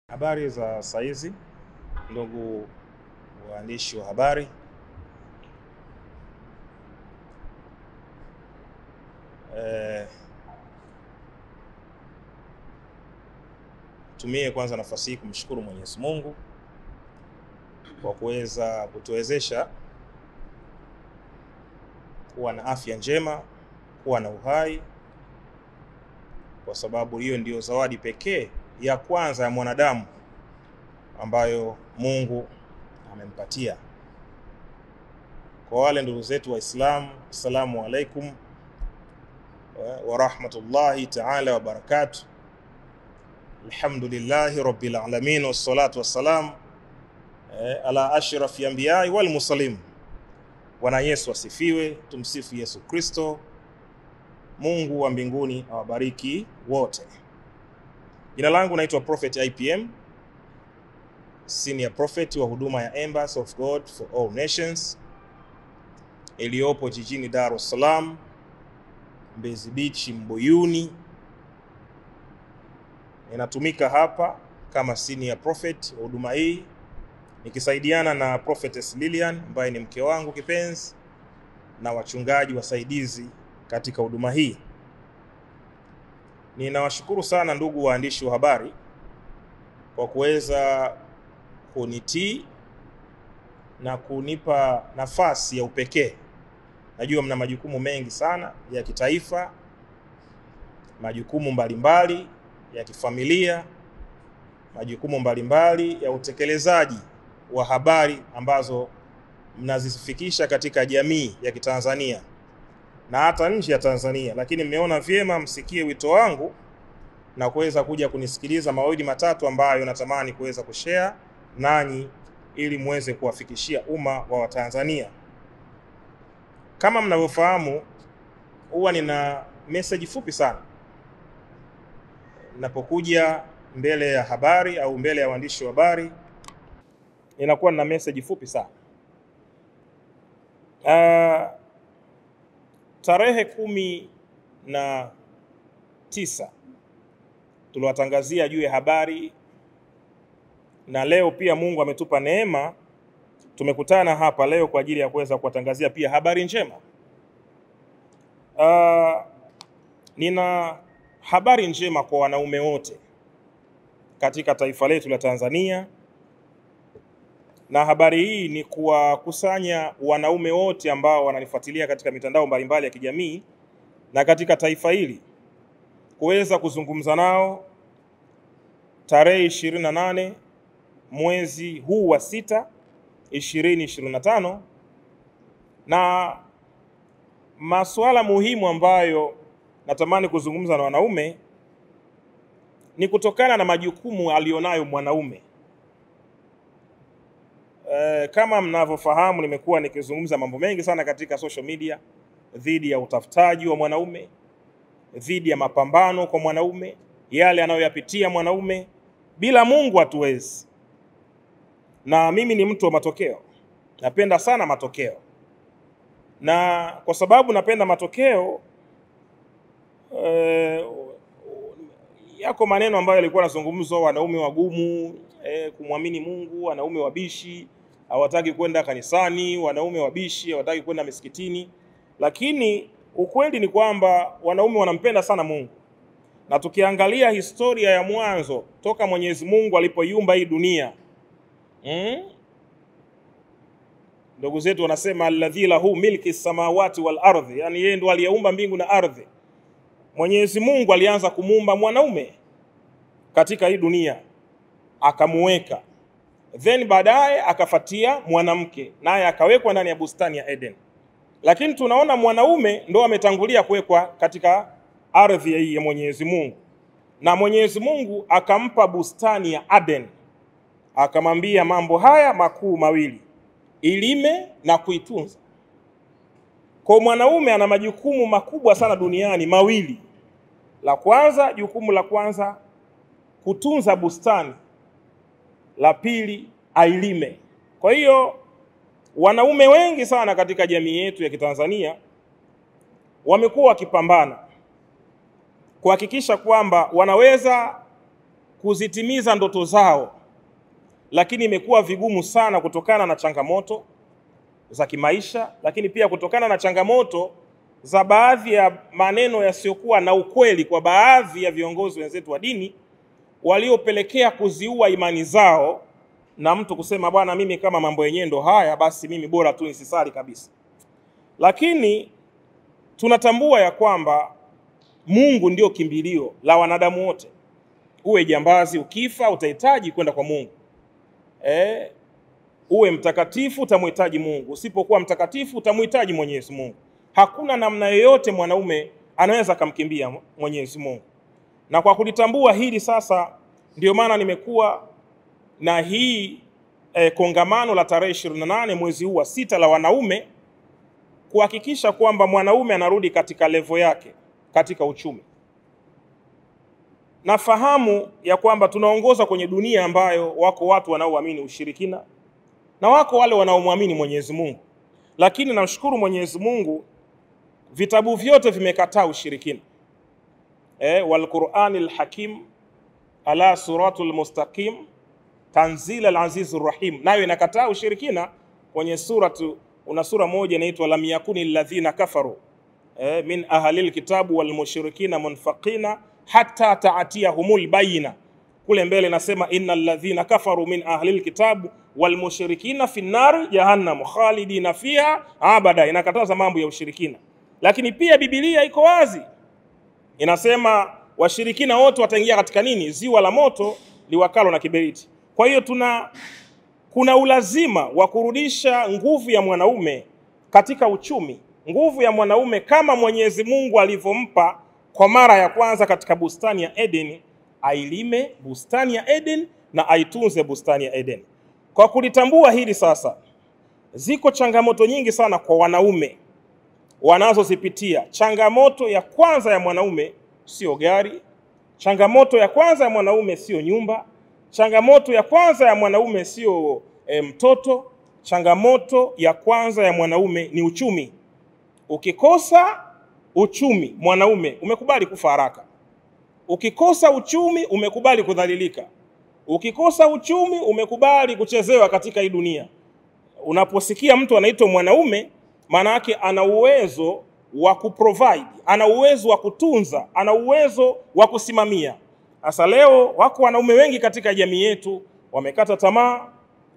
Habari za saizi, ndugu waandishi wa habari. Tumie kwanza nafasi hii kumshukuru Mwenyezi Mungu kwa kuweza kutuwezesha kuwa na afya njema, kuwa na uhai, kwa sababu hiyo ndiyo zawadi pekee ya kwanza ya mwanadamu ambayo Mungu amempatia. Kwa wale ndugu zetu Waislamu, assalamu alaikum wa rahmatullahi ta'ala wa barakatuh. Alhamdulillahi rabbil alamin, wassalatu wassalam ala ashrafil anbiya'i wal mursalin. Bwana Yesu asifiwe, tumsifu Yesu Kristo. Mungu wa mbinguni awabariki wote. Jina langu naitwa Prophet IPM, Senior Prophet wa huduma ya Embassy of God for All Nations iliyopo jijini Dar es Salaam, Mbezi Beach, Mbuyuni. Ninatumika hapa kama Senior Prophet wa huduma hii, nikisaidiana na Prophetess Lilian ambaye ni mke wangu kipenzi, na wachungaji wasaidizi katika huduma hii. Ninawashukuru sana ndugu waandishi wa habari kwa kuweza kunitii na kunipa nafasi ya upekee. Najua mna majukumu mengi sana ya kitaifa, majukumu mbalimbali ya kifamilia, majukumu mbalimbali ya utekelezaji wa habari ambazo mnazifikisha katika jamii ya Kitanzania na hata nje ya Tanzania, lakini mmeona vyema msikie wito wangu na kuweza kuja kunisikiliza mawili matatu ambayo natamani kuweza kushare nanyi ili muweze kuwafikishia umma wa Watanzania. Kama mnavyofahamu, huwa nina message fupi sana ninapokuja mbele ya habari au mbele ya waandishi wa habari. Ninakuwa na message fupi sana. Tarehe 19 tuliwatangazia juu ya habari, na leo pia Mungu ametupa neema, tumekutana hapa leo kwa ajili ya kuweza kuwatangazia pia habari njema. Nina habari njema kwa wanaume wote katika taifa letu la Tanzania, na habari hii ni kuwakusanya wanaume wote ambao wananifuatilia katika mitandao mbalimbali ya kijamii na katika taifa hili, kuweza kuzungumza nao tarehe 28 mwezi huu wa 6 2025, na masuala muhimu ambayo natamani kuzungumza na wanaume ni kutokana na majukumu alionayo mwanaume. Kama mnavyofahamu, nimekuwa nikizungumza mambo mengi sana katika social media dhidi ya utafutaji wa mwanaume, dhidi ya mapambano kwa mwanaume, yale anayoyapitia mwanaume. Bila Mungu hatuwezi. Na mimi ni mtu wa matokeo. Napenda sana matokeo. Na kwa sababu napenda matokeo, yako maneno ambayo yalikuwa yanazungumzwa, wanaume wagumu, kumwamini Mungu, wanaume wabishi, hawataki kwenda kanisani, wanaume wabishi, hawataki kwenda misikitini. Lakini ukweli ni kwamba wanaume wanampenda sana Mungu. Na tukiangalia historia ya mwanzo toka Mwenyezi Mungu alipoiumba hii dunia, ndugu zetu wanasema alladhi lahu milki samawati wal ardhi, yani yeye ndo aliyeumba mbingu na ardhi. Mwenyezi Mungu alianza kumuumba mwanaume katika hii dunia, akamuweka. Then baadaye akafatia mwanamke, naye akawekwa ndani ya bustani ya Eden. Lakini tunaona mwanaume ndo ametangulia kuwekwa katika ardhi hii ya Mwenyezi Mungu. Na Mwenyezi Mungu akampa bustani ya Eden, akamwambia mambo haya makuu mawili: ilime na kuitunza. Kwa mwanaume ana majukumu makubwa sana duniani mawili. La kwanza, jukumu la kwanza kutunza bustani. La pili, ailime. Kwa hiyo wanaume wengi sana katika jamii yetu ya Kitanzania wamekuwa wakipambana kuhakikisha kwamba wanaweza kuzitimiza ndoto zao, lakini imekuwa vigumu sana kutokana na changamoto za kimaisha, lakini pia kutokana na changamoto za baadhi ya maneno yasiyokuwa na ukweli kwa baadhi ya viongozi wenzetu wa dini waliopelekea kuziua imani zao, na mtu kusema bwana, mimi kama mambo yenyewe ndo haya, basi mimi bora tu nisisali kabisa. Lakini tunatambua ya kwamba Mungu ndio kimbilio la wanadamu wote. Uwe jambazi, ukifa utahitaji kwenda kwa Mungu. Uwe mtakatifu utamhitaji Mungu, usipokuwa mtakatifu utamhitaji Mwenyezi Mungu. Hakuna namna yoyote mwanaume anaweza kumkimbia Mwenyezi Mungu. Na kwa kulitambua hili sasa, ndio maana nimekuwa na hii kongamano la tarehe 28 mwezi huu wa 6 la wanaume, kuhakikisha kwamba mwanaume anarudi katika level yake katika uchumi. Nafahamu ya kwamba tunaongoza kwenye dunia ambayo wako watu wanaoamini ushirikina na wako wale wanaomwamini Mwenyezi Mungu. Lakini namshukuru Mwenyezi Mungu, vitabu vyote vimekataa ushirikina. Wal Qur'anil Hakim ala suratul mustaqim tanzil al-azizur rahim, nayo inakataa ushirikina. Kwenye una sura moja inaitwa lam yakuni alladhina kafaru min ahlil kitabu wal mushrikina munfaqina hatta ta'tiyahumul bayina. Kule mbele nasema innal ladhina kafaru min ahlil kitabu wal mushrikina fi nar jahannam khalidina fiha abada. Inakataza mambo ya ushirikina. Lakini pia Biblia iko wazi, inasema washirikina wote wataingia katika nini? Ziwa la moto liwakalo na kiberiti. Kwa hiyo kuna ulazima wa kurudisha nguvu ya mwanaume katika uchumi, nguvu ya mwanaume kama Mwenyezi Mungu alivyompa kwa mara ya kwanza katika bustani ya Eden, ailime bustani ya Eden na aitunze bustani ya Eden. Kwa kulitambua hili sasa, ziko changamoto nyingi sana kwa wanaume wanazozipitia. Changamoto ya kwanza ya mwanaume sio gari, changamoto ya kwanza ya mwanaume sio nyumba, changamoto ya kwanza ya mwanaume sio mtoto, changamoto ya kwanza ya mwanaume ni uchumi. Ukikosa uchumi mwanaume, umekubali kufa haraka. Ukikosa uchumi umekubali kudhalilika. Ukikosa uchumi umekubali kuchezewa katika hii dunia. Unaposikia mtu anaitwa mwanaume, maana yake ana uwezo wa kuprovide, ana uwezo wa kutunza, ana uwezo wa kusimamia. Sasa leo wako wanaume wengi katika jamii yetu wamekata tamaa,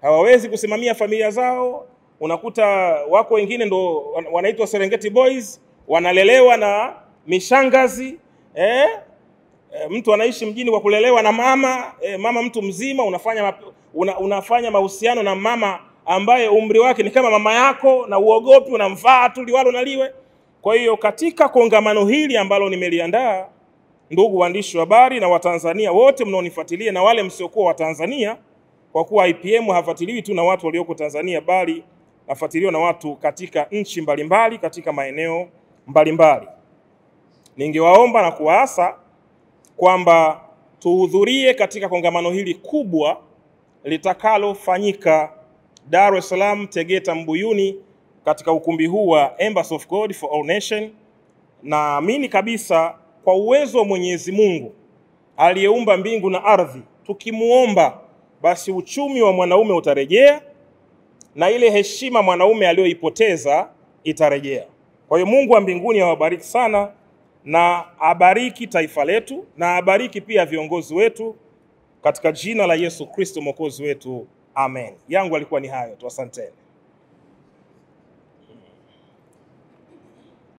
hawawezi kusimamia familia zao. Unakuta wako wengine ndo wanaitwa Serengeti Boys, wanalelewa na mishangazi. Mtu anaishi mjini kwa kulelewa na mama, mama mtu mzima, unafanya mahusiano na mama ambaye umri wake ni kama mama yako, na uogopi, unamvaa tu liwalo na liwe. Kwa hiyo katika kongamano hili ambalo nimeliandaa, ndugu waandishi wa habari na Watanzania wote mnaonifuatilia na wale msiokuwa wa Tanzania, kwa kuwa IPM hafuatiliwi tu na watu walioko Tanzania, bali nafuatiliwa na watu katika nchi mbalimbali, katika maeneo mbalimbali. Ningewaomba na kuwaasa kwamba tuhudhurie katika kongamano hili kubwa litakalofanyika Dar es Salaam, Tegeta, Mbuyuni, katika ukumbi huu wa Embassy of God for All Nation. Naamini kabisa kwa uwezo wa Mwenyezi Mungu aliyeumba mbingu na ardhi, tukimuomba basi uchumi wa mwanaume utarejea na ile heshima mwanaume aliyoipoteza itarejea. Kwa hiyo Mungu wa mbinguni awabariki sana, na abariki taifa letu, na abariki pia viongozi wetu, katika jina la Yesu Kristo Mwokozi wetu. Amen. Yangu alikuwa ni hayo tu, asanteni.